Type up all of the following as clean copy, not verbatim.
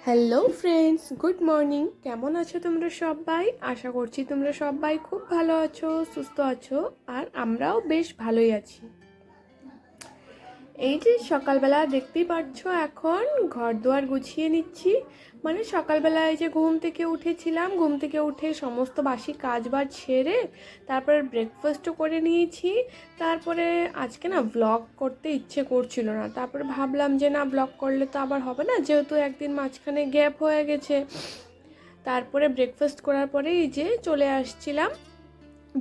Hello friends, good morning. কেমন আছো তোমরা সবাই? আশা করছি তোমরা সবাই খুব ভালো আছো, সুস্থ আছো, আর আমরাও বেশ ভালোই আছি। এই যে সকালবেলা দেখতেই পাচ্ছ, এখন ঘর দুয়ার গুছিয়ে নিচ্ছি। মানে সকালবেলা এই যে ঘুম থেকে উঠেছিলাম, ঘুম থেকে উঠে সমস্ত বাসি কাজবাজ ছেড়ে তারপরে ব্রেকফাস্টও করে নিয়েছি। তারপরে আজকে না ব্লগ করতে ইচ্ছে করছিল না, তারপরে ভাবলাম যে না, ব্লগ করলে তো আবার হবে না, যেহেতু একদিন মাঝখানে গ্যাপ হয়ে গেছে। তারপরে ব্রেকফাস্ট করার পরে এই যে চলে আসছিলাম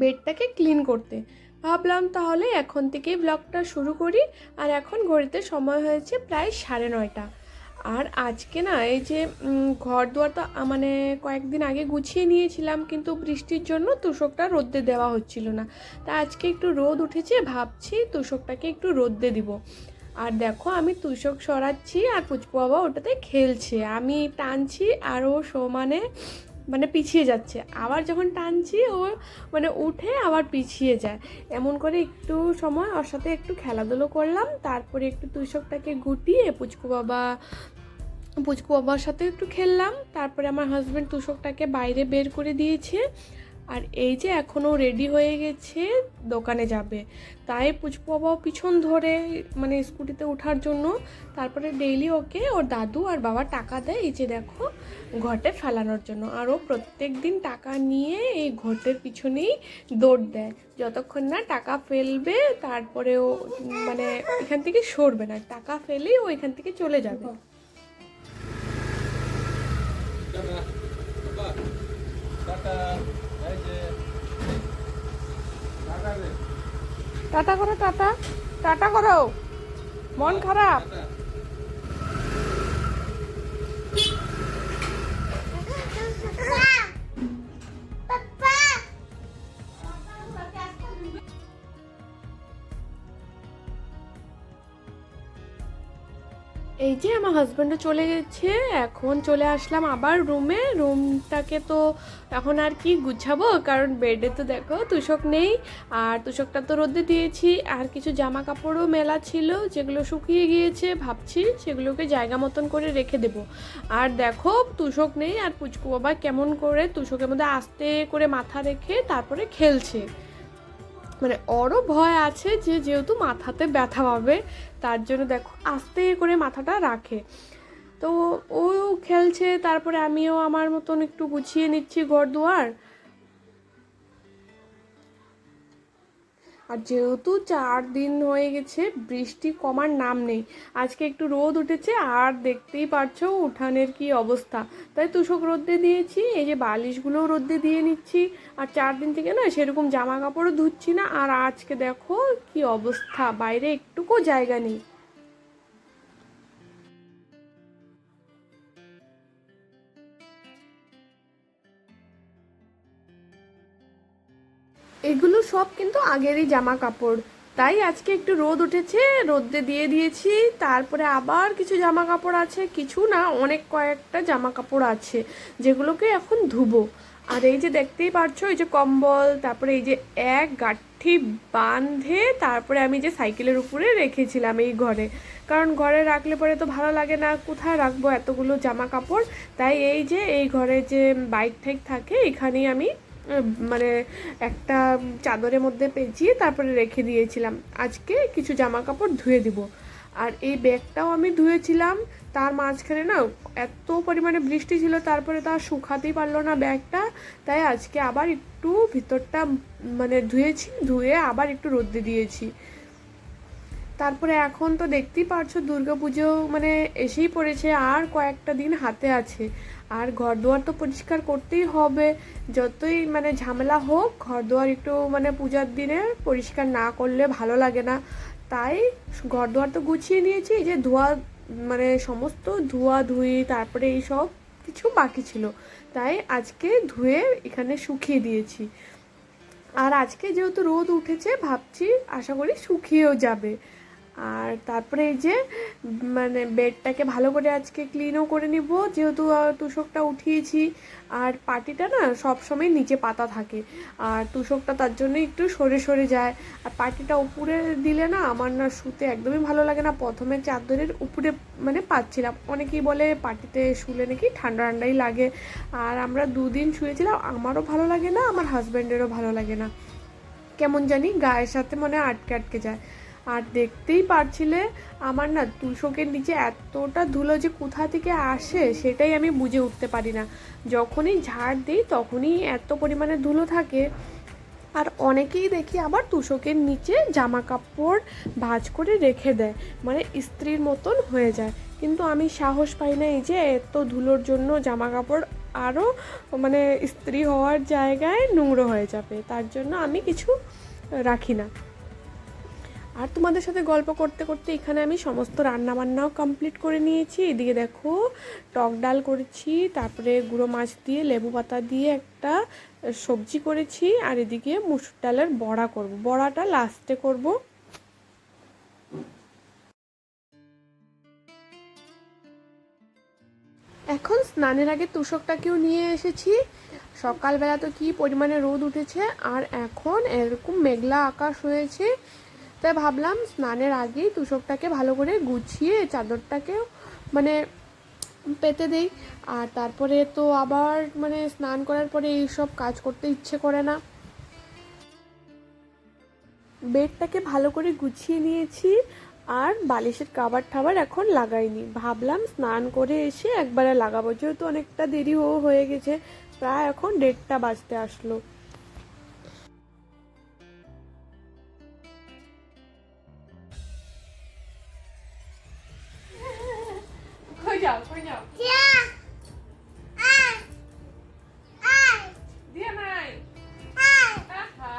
বেডটাকে ক্লিন করতে। ভাবলাম তাহলে এখন থেকেই ব্লগটা শুরু করি। আর এখন ঘড়িতে সময় হয়েছে প্রায় 9:30। আর আজকে না এই যে ঘর দুয়ার তো মানে কয়েকদিন আগে গুছিয়ে নিয়েছিলাম, কিন্তু বৃষ্টির জন্য তোশকটা রোদ্দে দেওয়া হচ্ছিল না। তা আজকে একটু রোদ উঠেছে, ভাবছি তোশকটাকে একটু রোদ্দে দিব। আর দেখো, আমি তোশক সরাচ্ছি আর পুচকু বাবা ওটাতে খেলছে, আমি টানছি আর ও সমানে মানে পিছিয়ে যাচ্ছে। আবার যখন টানছি ও মানে উঠে আবার পিছিয়ে যায়। এমন করে একটু সময় ওর সাথে একটু খেলাধুলো করলাম, তারপরে একটু তুষকটাকে গুটিয়ে পুচকু বাবার সাথে একটু খেললাম। তারপরে আমার হাজব্যান্ড তুষকটাকে বাইরে বের করে দিয়েছে। আর এই যে এখনও রেডি হয়ে গেছে, দোকানে যাবে। তাই পুচকু বাবাও পিছন ধরে মানে স্কুটিতে ওঠার জন্য। তারপরে ডেইলি ওকে ওর দাদু আর বাবা টাকা দেয়, এই যে দেখো, ঘটে ফেলানোর জন্য। আর ও প্রত্যেক দিন টাকা নিয়ে এই ঘটের পিছনেই দৌড় দেয়, যতক্ষণ না টাকা ফেলবে তারপরে ও মানে এখান থেকে সরবে না। টাকা ফেলেই ও এখান থেকে চলে যাবে। টাটা করো, টাটা টাটা করো, মন খারাপ। এই যে আমার হাজব্যান্ডও চলে গেছে, এখন চলে আসলাম আবার রুমে। রুমটাকে তো এখন আর কি গুছাবো, কারণ বেডে তো দেখো তোশক নেই। আর তোশকটা তো রোদে দিয়েছি, আর কিছু জামা কাপড়ও মেলা ছিল যেগুলো শুকিয়ে গিয়েছে, ভাবছি সেগুলোকে জায়গা মতন করে রেখে দেব। আর দেখো তোশক নেই, আর পুচকু বাবা কেমন করে তোশকের মধ্যে আস্তে করে মাথা রেখে তারপরে খেলছে। মানে ওরও ভয় আছে যে যেহেতু মাথাতে ব্যথা পাবে, তার জন্য দেখো আস্তে করে মাথাটা রাখে। তো ও খেলছে, তারপরে আমিও আমার মতন একটু গুছিয়ে নিচ্ছি ঘর দুয়ার। আর যেহেতু 4 দিন হয়ে গেছে বৃষ্টি কমার নাম নেই, আজকে একটু রোদ উঠেছে, আর দেখতেই পারছো উঠানের কি অবস্থা। তাই তোশক রোদ্দে দিয়েছি, এই যে বালিশগুলোও রোদ্দে দিয়ে নিচ্ছি। আর 4 দিন থেকে না সেরকম জামা কাপড়ও ধুচ্ছি না। আর আজকে দেখো কি অবস্থা, বাইরে একটুকু জায়গা নেই। এগুলো সব কিন্তু আগেরই জামা কাপড়, তাই আজকে একটু রোদ উঠেছে, রোদে দিয়ে দিয়েছি। তারপরে আবার কিছু জামা কাপড় আছে, কিছু না অনেক কয়েকটা জামা কাপড় আছে যেগুলোকে এখন ধুবো। আর এই যে দেখতেই পারছো, এই যে কম্বল, তারপরে এই যে এক গাঁঠি বাঁধে তারপরে আমি যে সাইকেলের উপরে রেখেছিলাম এই ঘরে, কারণ ঘরে রাখলে পরে তো ভালো লাগে না, কোথায় রাখবো এতগুলো জামা কাপড়। তাই এই যে এই ঘরে যে বাইক ঠাইক থাকে এখানেই আমি মানে একটা চাদরের মধ্যে পেঁচিয়ে তারপরে রেখে দিয়েছিলাম। আজকে কিছু জামা কাপড় ধুয়ে দিব। আর এই ব্যাগটাও আমি ধুয়েছিলাম, তার মাঝখানে না এত পরিমাণে বৃষ্টি ছিল, তারপরে তা শুকাতেই পারলো না ব্যাগটা। তাই আজকে আবার একটু ভিতরটা মানে ধুয়েছি, ধুয়ে আবার একটু রোদে দিয়েছি। তারপরে এখন তো দেখতেই পারছো দুর্গাপুজো মানে এসেই পড়েছে, আর কয়েকটা দিন হাতে আছে। আর ঘর দুয়ার তো পরিষ্কার করতেই হবে, যতই মানে ঝামেলা হোক ঘর দুয়ার একটু মানে পূজার দিনে পরিষ্কার না করলে ভালো লাগে না। তাই ঘর দুয়ার তো গুছিয়ে নিয়েছি, এই যে ধোয়া মানে সমস্ত ধোয়া ধুই তারপরে এই সব কিছু বাকি ছিল, তাই আজকে ধুয়ে এখানে শুকিয়ে দিয়েছি। আর আজকে যেহেতু রোদ উঠেছে, ভাবছি আশা করি শুকিয়েও যাবে। আর তারপরে এই যে মানে বেডটাকে ভালো করে আজকে ক্লিনও করে নিব, যেহেতু তুষকটা উঠিয়েছি। আর পাটিটা না সবসময় নিচে পাতা থাকে, আর তুষকটা তার জন্য একটু সরে সরে যায়। আর পাটিটা উপরে দিলে না আমার না শুতে একদমই ভালো লাগে না। প্রথমে চাদরের উপরে মানে পাচ্ছিলাম, অনেকেই বলে পাটিতে শুলে নাকি ঠান্ডা ঠান্ডাই লাগে। আর আমরা 2 দিন শুয়েছিলাম, আমারও ভালো লাগে না, আমার হাজব্যান্ডেরও ভালো লাগে না, কেমন জানি গায়ের সাথে মনে আটকে আটকে যায়। আর দেখতেই পারছিলে আমার না তুষকের নিচে এতটা ধুলো যে কোথা থেকে আসে সেটাই আমি বুঝে উঠতে পারি না। যখনই ঝাড় দিই তখনই এত পরিমাণে ধুলো থাকে। আর অনেকেই দেখি আবার তুষকের নিচে জামা কাপড় ভাঁজ করে রেখে দেয়, মানে ইস্ত্রির মতন হয়ে যায়। কিন্তু আমি সাহস পাই না, এই যে এত ধুলোর জন্য জামা কাপড় আরও মানে ইস্ত্রি হওয়ার জায়গায় নোংরা হয়ে যাবে, তার জন্য আমি কিছু রাখি না। আর তোমাদের সাথে গল্প করতে করতে এখানে আমি সমস্ত রান্না বান্নাও কমপ্লিট করে নিয়েছি। এদিকে দেখো টক ডাল করেছি, তারপরে গুঁড়ো মাছ দিয়ে লেবু পাতা দিয়ে একটা সবজি করেছি, আর এদিকে মুসুর ডালের বড়া করব, বড়াটা লাস্টে করব। এখন স্নানের আগে তুষকটাকেও নিয়ে এসেছি। সকালবেলা তো কি পরিমাণে রোদ উঠেছে, আর এখন এরকম মেঘলা আকাশ হয়েছে, তাই ভাবলাম স্নানের আগেই তুষকটাকে ভালো করে গুছিয়ে চাদরটাকেও মানে পেতে দেই। আর তারপরে তো আবার মানে স্নান করার পরে এইসব কাজ করতে ইচ্ছে করে না। বেডটাকে ভালো করে গুছিয়ে নিয়েছি, আর বালিশের কাভার ঠাবার এখন লাগাইনি, ভাবলাম স্নান করে এসে একবারে লাগাবো, যেহেতু অনেকটা দেরি হয়ে গেছে, প্রায় এখন 1:30 বাজতে আসলো। কই যাও কই যাও দিয়ে নাই আহা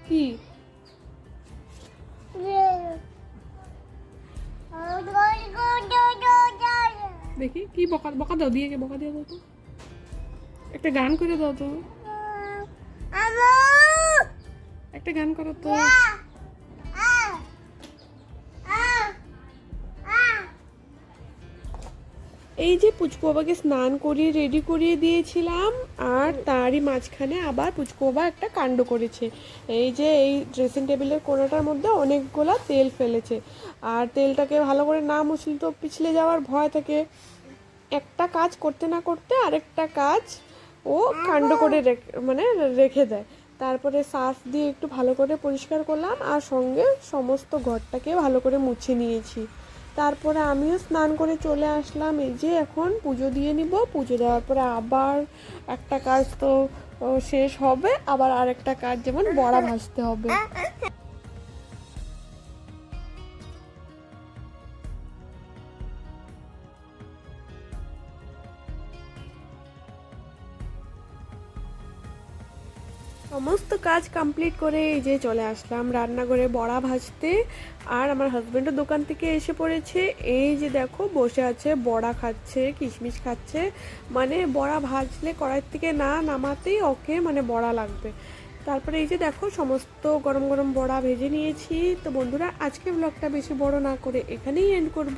কি দেখি কি বকা বকা দাও, দিয়ে বকা দিয়ে দাও তো, একটা গান করে দাও তো, একটা গান করো তো। এই যে পুচকু বাবাকে স্নান করিয়ে রেডি করিয়ে দিয়েছিলাম, আর তারই মাঝখানে আবার পুচকু বাবা একটা কাণ্ড করেছে। এই যে এই ড্রেসিং টেবিলের কোণাটার মধ্যে অনেকগুলা তেল ফেলেছে, আর তেলটাকে ভালো করে না মুছলে তো পিছলে যাওয়ার ভয় থাকে। একটা কাজ করতে না করতে আরেকটা কাজ ও কাণ্ড করে মানে রেখে দেয়। তারপরে সার্ফ দিয়ে একটু ভালো করে পরিষ্কার করলাম, আর সঙ্গে সমস্ত ঘরটাকে ভালো করে মুছে নিয়েছি। তারপরে আমিও স্নান করে চলে আসলাম। এই যে এখন পুজো দিয়ে নিব, পুজো দেওয়ার পরে আবার একটা কাজ তো শেষ হবে, আবার আরেকটা কাজ যেমন বড়া ভাজতে হবে। সমস্ত কাজ কমপ্লিট করে এই যে চলে আসলাম রান্নাঘরে বড়া ভাজতে। আর আমার হাজব্যান্ডও দোকান থেকে এসে পড়েছে, এই যে দেখো বসে আছে, বড়া খাচ্ছে, কিশমিশ খাচ্ছে, মানে বড়া ভাজলে কড়াই থেকে না নামাতেই ওকে মানে বড়া লাগবে। তারপরে এই যে দেখো সমস্ত গরম গরম বড়া ভেজে নিয়েছি। তো বন্ধুরা আজকে ব্লগটা বেশি বড় না করে এখানেই এন্ড করব।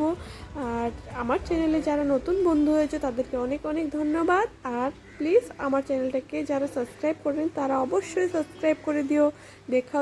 আর আমার চ্যানেলে যারা নতুন বন্ধু হয়েছে তাদেরকে অনেক অনেক ধন্যবাদ। আর প্লিজ আমার চ্যানেলটাকে যারা সাবস্ক্রাইব করবেন তারা অবশ্যই সাবস্ক্রাইব করে দিও। দেখা